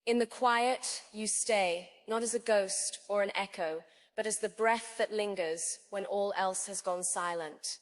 In the quiet, you stay, not as a ghost or an echo, but as the breath that lingers when all else has gone silent.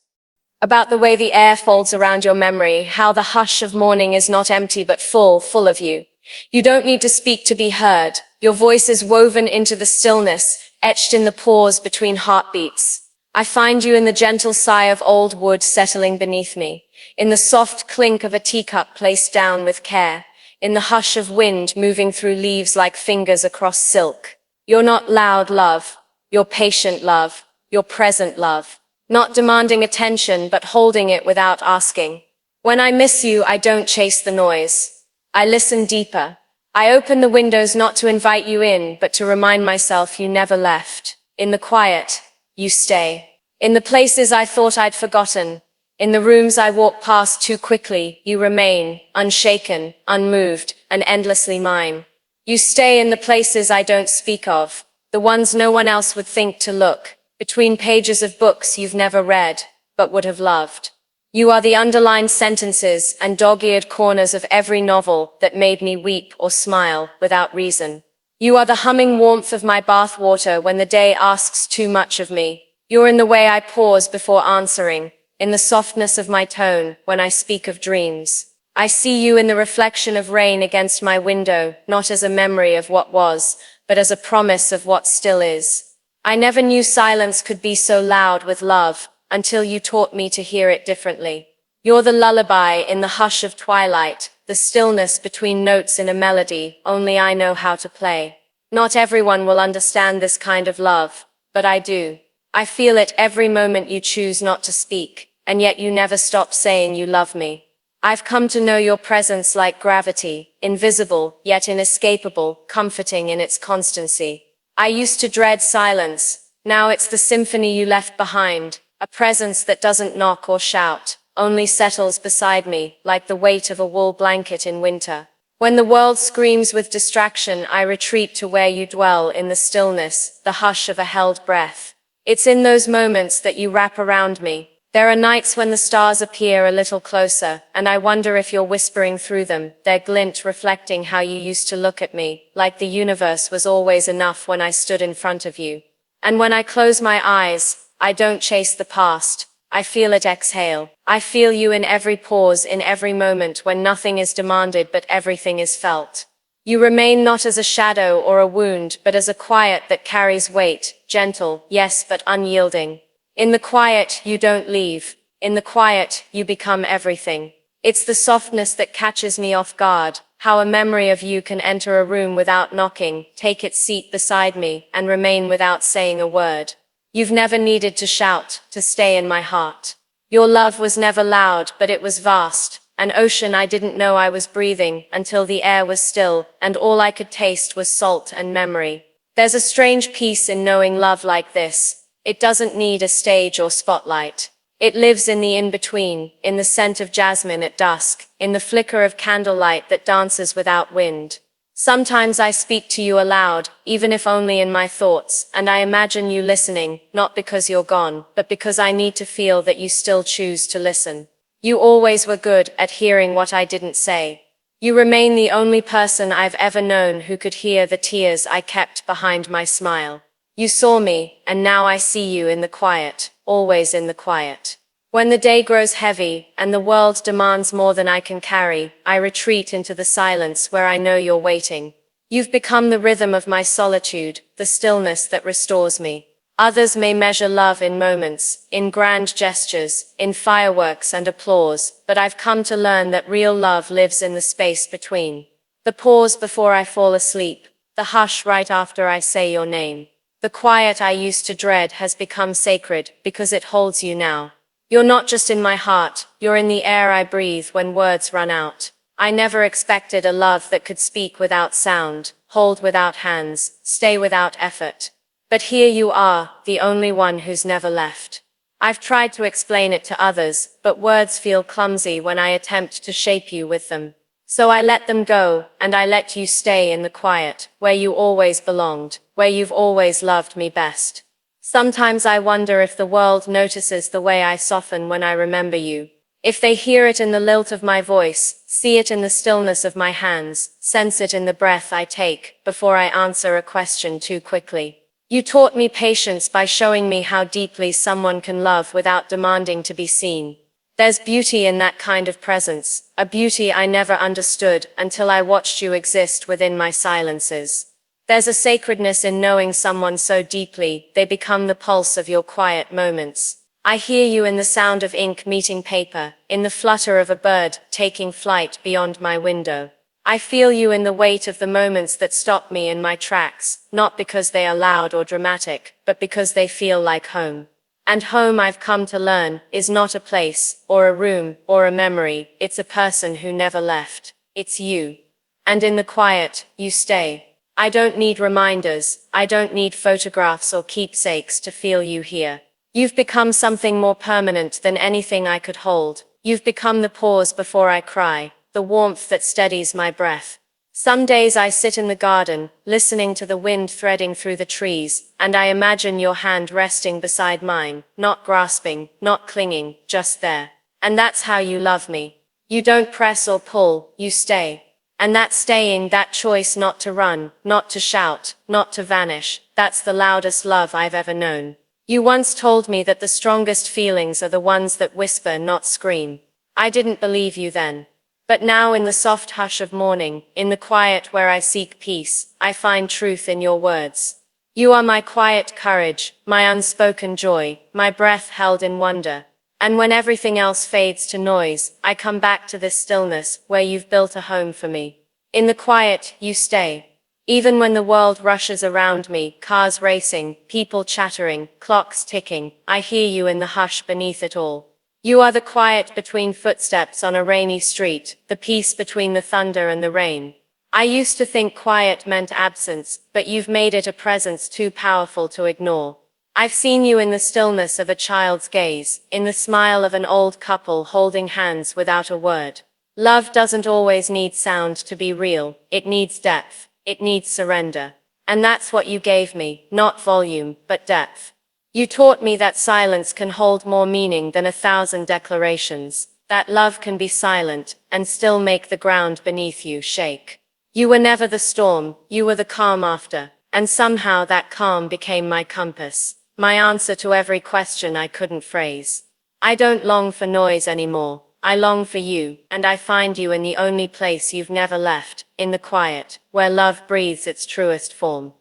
About the way the air folds around your memory, how the hush of morning is not empty but full of you. You don't need to speak to be heard. Your voice is woven into the stillness, etched in the pause between heartbeats. I find you in the gentle sigh of old wood settling beneath me, in the soft clink of a teacup placed down with care, in the hush of wind moving through leaves like fingers across silk. You're not loud love, you're patient love, you're present love. Not demanding attention, but holding it without asking. When I miss you, I don't chase the noise. I listen deeper. I open the windows not to invite you in, but to remind myself you never left. In the quiet, you stay. In the places I thought I'd forgotten, in the rooms I walked past too quickly, you remain, unshaken, unmoved, and endlessly mine. You stay in the places I don't speak of, the ones no one else would think to look, between pages of books you've never read, but would have loved. You are the underlined sentences and dog-eared corners of every novel that made me weep or smile without reason. You are the humming warmth of my bath water when the day asks too much of me. You're in the way I pause before answering, in the softness of my tone when I speak of dreams. I see you in the reflection of rain against my window, not as a memory of what was, but as a promise of what still is. I never knew silence could be so loud with love, until you taught me to hear it differently. You're the lullaby in the hush of twilight, the stillness between notes in a melody only I know how to play. Not everyone will understand this kind of love, but I do. I feel it every moment you choose not to speak, and yet you never stop saying you love me. I've come to know your presence like gravity, invisible, yet inescapable, comforting in its constancy. I used to dread silence, now it's the symphony you left behind, a presence that doesn't knock or shout, only settles beside me, like the weight of a wool blanket in winter. When the world screams with distraction, I retreat to where you dwell in the stillness, the hush of a held breath. It's in those moments that you wrap around me. There are nights when the stars appear a little closer, and I wonder if you're whispering through them, their glint reflecting how you used to look at me, like the universe was always enough when I stood in front of you. And when I close my eyes, I don't chase the past. I feel it exhale. I feel you in every pause, in every moment when nothing is demanded but everything is felt. You remain not as a shadow or a wound, but as a quiet that carries weight, gentle, yes, but unyielding. In the quiet, you don't leave. In the quiet, you become everything. It's the softness that catches me off guard, how a memory of you can enter a room without knocking, take its seat beside me, and remain without saying a word. You've never needed to shout, to stay in my heart. Your love was never loud, but it was vast. An ocean I didn't know I was breathing, until the air was still, and all I could taste was salt and memory. There's a strange peace in knowing love like this. It doesn't need a stage or spotlight. It lives in the in-between, in the scent of jasmine at dusk, in the flicker of candlelight that dances without wind. Sometimes I speak to you aloud, even if only in my thoughts, and I imagine you listening, not because you're gone, but because I need to feel that you still choose to listen. You always were good at hearing what I didn't say. You remain the only person I've ever known who could hear the tears I kept behind my smile. You saw me, and now I see you in the quiet, always in the quiet. When the day grows heavy, and the world demands more than I can carry, I retreat into the silence where I know you're waiting. You've become the rhythm of my solitude, the stillness that restores me. Others may measure love in moments, in grand gestures, in fireworks and applause, but I've come to learn that real love lives in the space between. The pause before I fall asleep, the hush right after I say your name. The quiet I used to dread has become sacred because it holds you now. You're not just in my heart, you're in the air I breathe when words run out. I never expected a love that could speak without sound, hold without hands, stay without effort. But here you are, the only one who's never left. I've tried to explain it to others, but words feel clumsy when I attempt to shape you with them. So I let them go, and I let you stay in the quiet, where you always belonged, where you've always loved me best. Sometimes I wonder if the world notices the way I soften when I remember you. If they hear it in the lilt of my voice, see it in the stillness of my hands, sense it in the breath I take, before I answer a question too quickly. You taught me patience by showing me how deeply someone can love without demanding to be seen. There's beauty in that kind of presence, a beauty I never understood until I watched you exist within my silences. There's a sacredness in knowing someone so deeply, they become the pulse of your quiet moments. I hear you in the sound of ink meeting paper, in the flutter of a bird taking flight beyond my window. I feel you in the weight of the moments that stop me in my tracks, not because they are loud or dramatic, but because they feel like home. And home, I've come to learn, is not a place, or a room, or a memory, it's a person who never left. It's you. And in the quiet, you stay. I don't need reminders, I don't need photographs or keepsakes to feel you here. You've become something more permanent than anything I could hold. You've become the pause before I cry, the warmth that steadies my breath. Some days I sit in the garden, listening to the wind threading through the trees, and I imagine your hand resting beside mine, not grasping, not clinging, just there. And that's how you love me. You don't press or pull, you stay. And that staying, that choice not to run, not to shout, not to vanish, that's the loudest love I've ever known. You once told me that the strongest feelings are the ones that whisper, not scream. I didn't believe you then. But now in the soft hush of morning, in the quiet where I seek peace, I find truth in your words. You are my quiet courage, my unspoken joy, my breath held in wonder. And when everything else fades to noise, I come back to this stillness where you've built a home for me. In the quiet, you stay. Even when the world rushes around me, cars racing, people chattering, clocks ticking, I hear you in the hush beneath it all. You are the quiet between footsteps on a rainy street, the peace between the thunder and the rain. I used to think quiet meant absence, but you've made it a presence too powerful to ignore. I've seen you in the stillness of a child's gaze, in the smile of an old couple holding hands without a word. Love doesn't always need sound to be real, it needs depth. It needs surrender. And that's what you gave me, not volume, but depth. You taught me that silence can hold more meaning than 1,000 declarations, that love can be silent, and still make the ground beneath you shake. You were never the storm, you were the calm after, and somehow that calm became my compass, my answer to every question I couldn't phrase. I don't long for noise anymore. I long for you, and I find you in the only place you've never left, in the quiet, where love breathes its truest form.